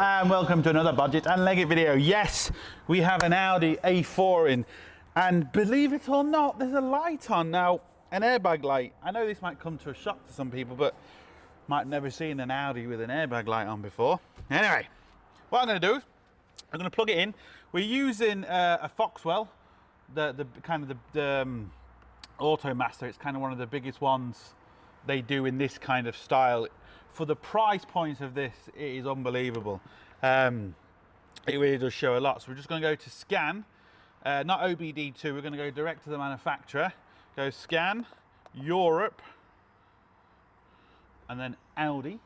and welcome to another Budget and Leggett video. Yes, we have an Audi A4 in, and believe it or not, there's a light on now, an airbag light. I know this might come to a shock to some people, but might have never seen an Audi with an airbag light on before. Anyway, what I'm going to do is I'm going to plug it in. We're using a Foxwell, the Automaster. It's kind of one of the biggest ones they do in this kind of style. For the price points of this, it is unbelievable. It really does show a lot. So we're just going to go to scan, not OBD2. We're going to go direct to the manufacturer. Go scan, Europe, and then Audi.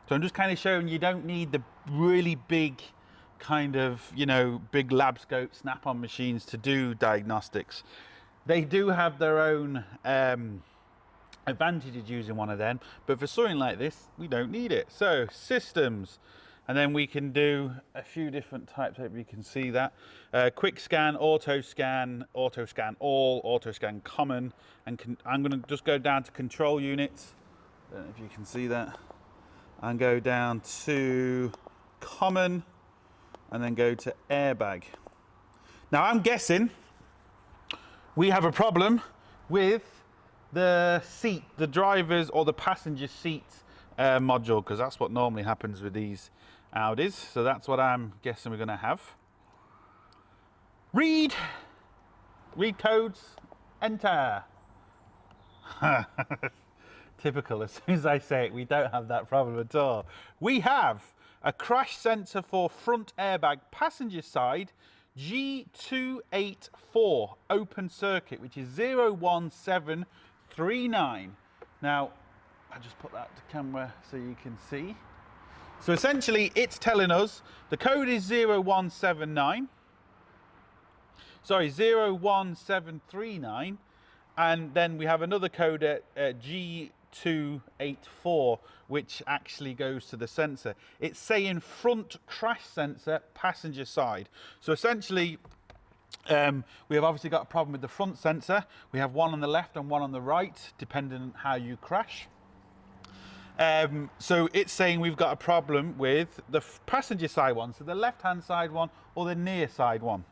So I'm just kind of showing you don't need the really big kind of, big lab scope snap-on machines to do diagnostics. They do have their own advantages using one of them, but for something like this we don't need it. So systems, and then we can do a few different types. Hope you can see that. Quick scan, auto scan all, auto scan common, and I'm going to just go down to control units. Don't know if you can see that, and go down to common, and then go to airbag. Now I'm guessing we have a problem with the seat, the driver's or the passenger seat module, because that's what normally happens with these Audis. So that's what I'm guessing we're going to have. Read codes, enter. Typical, as soon as I say it, we don't have that problem at all. We have a crash sensor for front airbag, passenger side, G284 open circuit, which is 01739. Now, I just put that to camera so you can see. So essentially, it's telling us the code is 0179. Sorry, 01739. And then we have another code at G284, which actually goes to the sensor. It's saying front crash sensor, passenger side. So essentially, we have obviously got a problem with the front sensor. We have one on the left and one on the right, depending on how you crash. So it's saying we've got a problem with the passenger side one, so the left-hand side one or the near side one,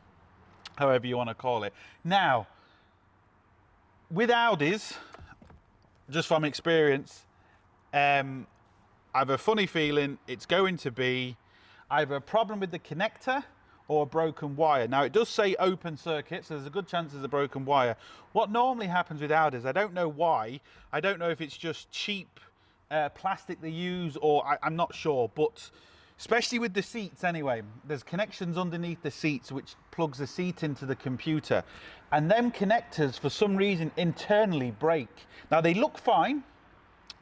however you want to call it. Now, with Audis, just from experience, I have a funny feeling it's going to be either a problem with the connector or a broken wire. Now, it does say open circuit, so there's a good chance there's a broken wire. What normally happens with Audis, I don't know why, I don't know if it's just cheap plastic they use, or I'm not sure, but especially with the seats anyway, there's connections underneath the seats which plugs the seat into the computer, and them connectors for some reason internally break. Now they look fine,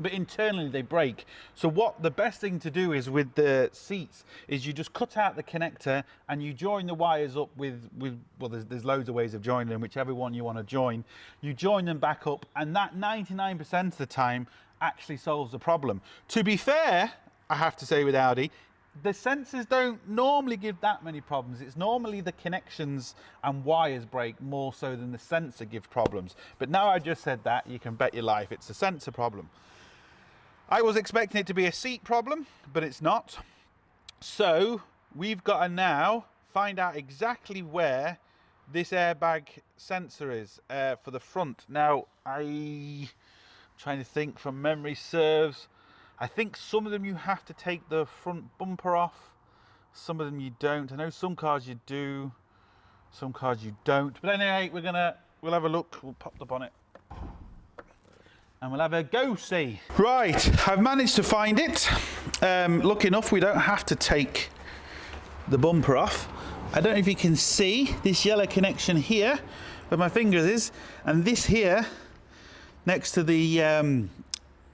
but internally they break. So what the best thing to do is with the seats is you just cut out the connector and you join the wires up with well, there's loads of ways of joining them, whichever one you want to join. You join them back up, and that 99% of the time actually solves the problem. To be fair, I have to say with Audi, the sensors don't normally give that many problems. It's normally the connections and wires break more so than the sensor gives problems. But now I just said that, you can bet your life it's a sensor problem. I was expecting it to be a seat problem, but it's not. So we've got to now find out exactly where this airbag sensor is for the front. Now, I'm trying to think from memory serves. I think some of them you have to take the front bumper off. Some of them you don't. I know some cars you do, some cars you don't. But anyway, we'll have a look. We'll pop the bonnet and we'll have a go-see. Right, I've managed to find it. Lucky enough, we don't have to take the bumper off. I don't know if you can see this yellow connection here where my fingers is, and this here next to the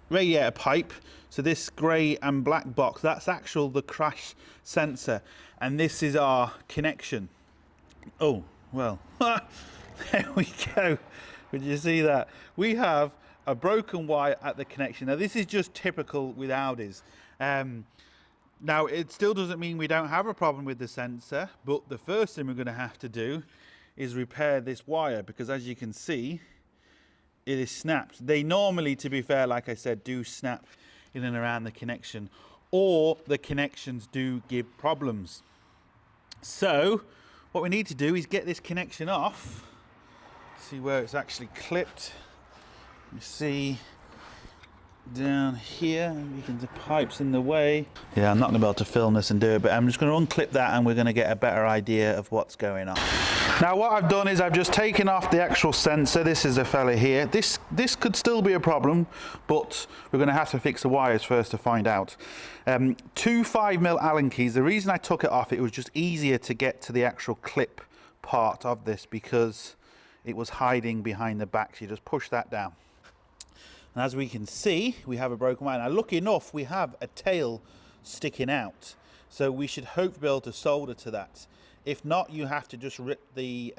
radiator pipe. So this grey and black box, that's the crash sensor, and this is our connection. Oh, well, there we go. Did you see that? We have a broken wire at the connection. Now this is just typical with Audis. Now it still doesn't mean we don't have a problem with the sensor, but the first thing we're going to have to do is repair this wire, because as you can see, it is snapped. They normally, to be fair, like I said, do snap in and around the connection, or the connections do give problems. So what we need to do is get this connection off. See where it's actually clipped. You see down here, the pipe's in the way. Yeah, I'm not going to be able to film this and do it, but I'm just going to unclip that and we're going to get a better idea of what's going on. Now what I've done is I've just taken off the actual sensor. This is a fella here. This could still be a problem, but we're going to have to fix the wires first to find out. 2 5mm Allen keys. The reason I took it off, it was just easier to get to the actual clip part of this because it was hiding behind the back. So you just push that down. And as we can see, we have a broken wire. Now, lucky enough, we have a tail sticking out. So we should hope to be able to solder to that. If not, you have to just rip the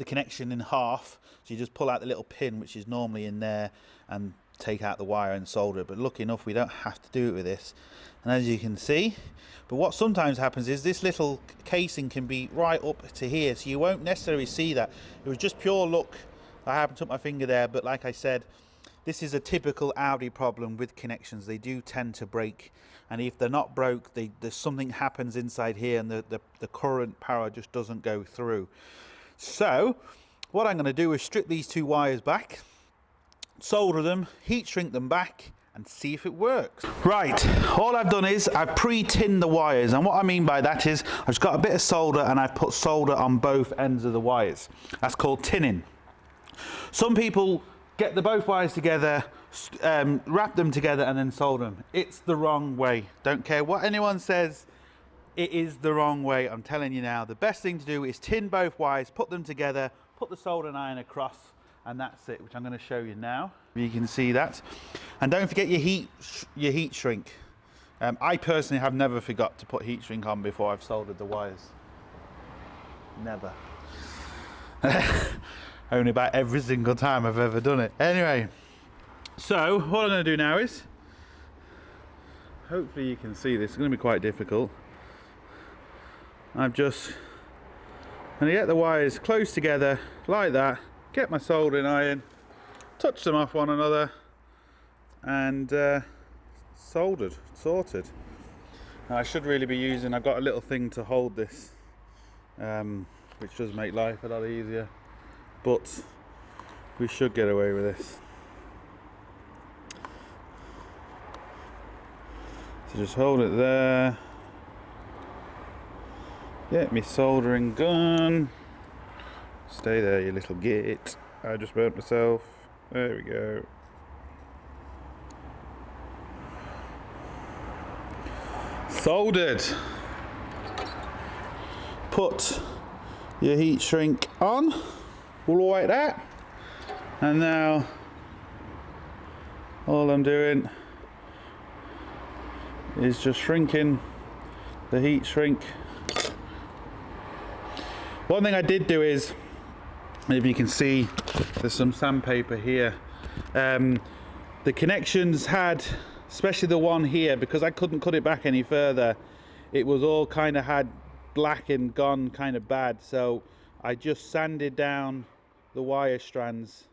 connection in half. So you just pull out the little pin, which is normally in there, and take out the wire and solder it. But lucky enough, we don't have to do it with this. And as you can see, but what sometimes happens is this little casing can be right up to here. So you won't necessarily see that. It was just pure luck. I happened to put my finger there, but like I said, this is a typical Audi problem with connections. They do tend to break, and if they're not broke, there's something happens inside here and the current power just doesn't go through. So what I'm going to do is strip these 2 wires back, solder them, heat shrink them back, and see if it works. Right, all I've done is I've pre-tinned the wires, and what I mean by that is I've just got a bit of solder and I've put solder on both ends of the wires. That's called tinning. Some people get both wires together, wrap them together and then solder them. It's the wrong way. Don't care what anyone says, it is the wrong way. I'm telling you now, the best thing to do is tin both wires, put them together, put the soldering iron across, and that's it, which I'm going to show you now. You can see that. And don't forget your heat shrink. I personally have never forgot to put heat shrink on before I've soldered the wires. Never. Only about every single time I've ever done it. Anyway, so what I'm going to do now is, hopefully you can see this, it's going to be quite difficult. I'm just going to get the wires close together like that, get my soldering iron, touch them off one another, and sorted. Now I should really be using, I've got a little thing to hold this, which does make life a lot easier. But we should get away with this. So just hold it there. Get me soldering gun. Stay there, you little git. I just burnt myself. There we go. Soldered. Put your heat shrink on. All like that, and now all I'm doing is just shrinking the heat shrink. One thing I did do is, if you can see, there's some sandpaper here. The connections had, especially the one here, because I couldn't cut it back any further, it was all kind of had black and gone kind of bad, so I just sanded down the wire strands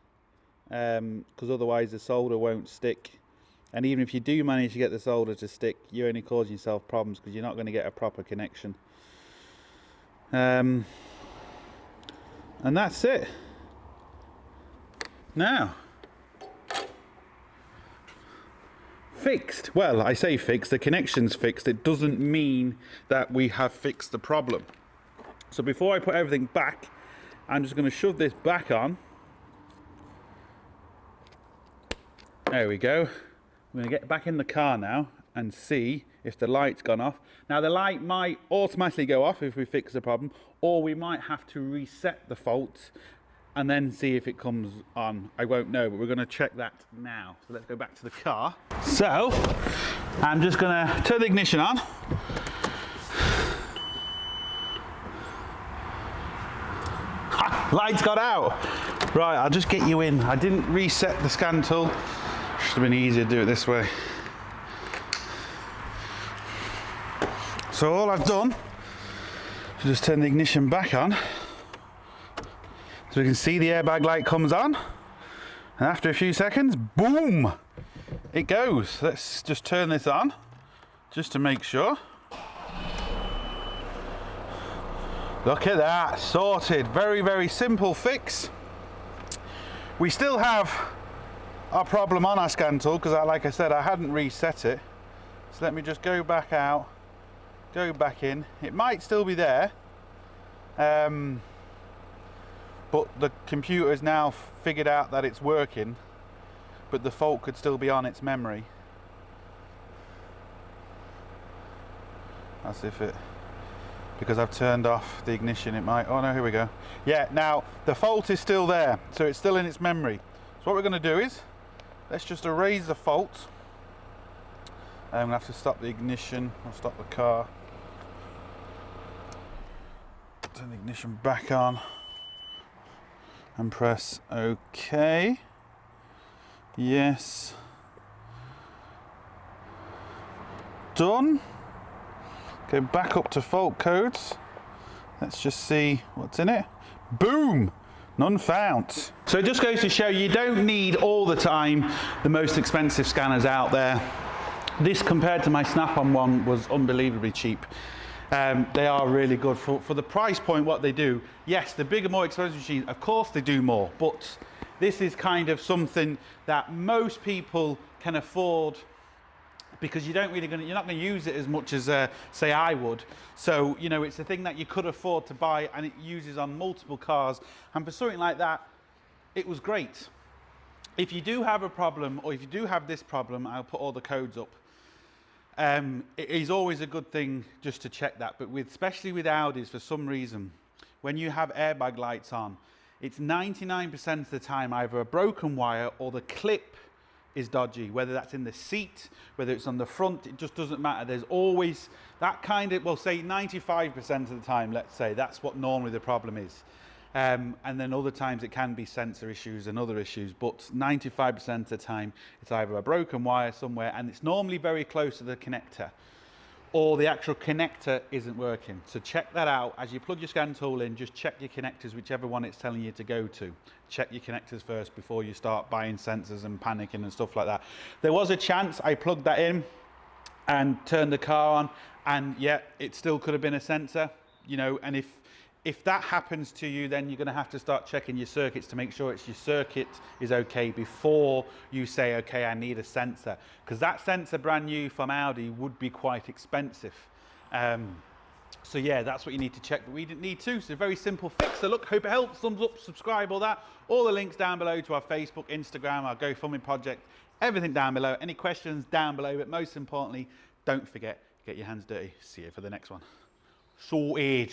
because otherwise the solder won't stick, and even if you do manage to get the solder to stick, you're only causing yourself problems because you're not going to get a proper connection. And that's it. Now fixed. Well, I say fixed, the connection's fixed. It doesn't mean that we have fixed the problem. So before I put everything back, I'm just going to shove this back on. There we go. I'm going to get back in the car now and see if the light's gone off. Now the light might automatically go off if we fix the problem, or we might have to reset the fault and then see if it comes on. I won't know, but we're going to check that now. So let's go back to the car. So I'm just going to turn the ignition on. Lights got out. Right, I'll just get you in. I didn't reset the scan tool. Should have been easier to do it this way. So all I've done is just turn the ignition back on. So we can see the airbag light comes on. And after a few seconds, boom! it goes. Let's just turn this on, just to make sure. Look at that, sorted. Very, very simple fix. We still have our problem on our scan tool because, like I said, I hadn't reset it. So let me just go back out, go back in. It might still be there, but the computer has now figured out that it's working, but the fault could still be on its memory. As if it, because I've turned off the ignition, it might, oh no, here we go. Yeah, now the fault is still there, so it's still in its memory. So what we're going to do is, let's just erase the fault. I'm going to have to stop the ignition, or stop the car. Turn the ignition back on and press OK. Yes. Done. Go back up to fault codes. Let's just see what's in it. Boom! None found. So it just goes to show you don't need all the time the most expensive scanners out there. This, compared to my Snap-on one, was unbelievably cheap. They are really good for the price point. What they do, yes, the bigger, more expensive machines, of course they do more, but this is kind of something that most people can afford, because you're not going to use it as much as say I would. So, you know, it's a thing that you could afford to buy, and it uses on multiple cars, and for something like that, it was great. If you do have a problem, or if you do have this problem, I'll put all the codes up. It is always a good thing just to check that, but especially with Audis, for some reason, when you have airbag lights on, it's 99% of the time either a broken wire or the clip is dodgy, whether that's in the seat, whether it's on the front, it just doesn't matter. There's always that kind of, well, say 95% of the time, let's say, that's what normally the problem is. And then other times it can be sensor issues and other issues, but 95% of the time it's either a broken wire somewhere, and it's normally very close to the connector, or the actual connector isn't working. So check that out. As you plug your scan tool in, just check your connectors, whichever one it's telling you to go to. Check your connectors first before you start buying sensors and panicking and stuff like that. There was a chance I plugged that in and turned the car on, and yeah, it still could have been a sensor, you know, and if that happens to you, then you're going to have to start checking your circuits to make sure your circuit is okay before you say, okay, I need a sensor. Because that sensor brand new from Audi would be quite expensive. So yeah, that's what you need to check, but we didn't need to. So very simple fix. So look, hope it helps. Thumbs up, subscribe, all that. All the links down below to our Facebook, Instagram, our GoFundMe project, everything down below. Any questions down below, but most importantly, don't forget, get your hands dirty. See you for the next one. Sorted.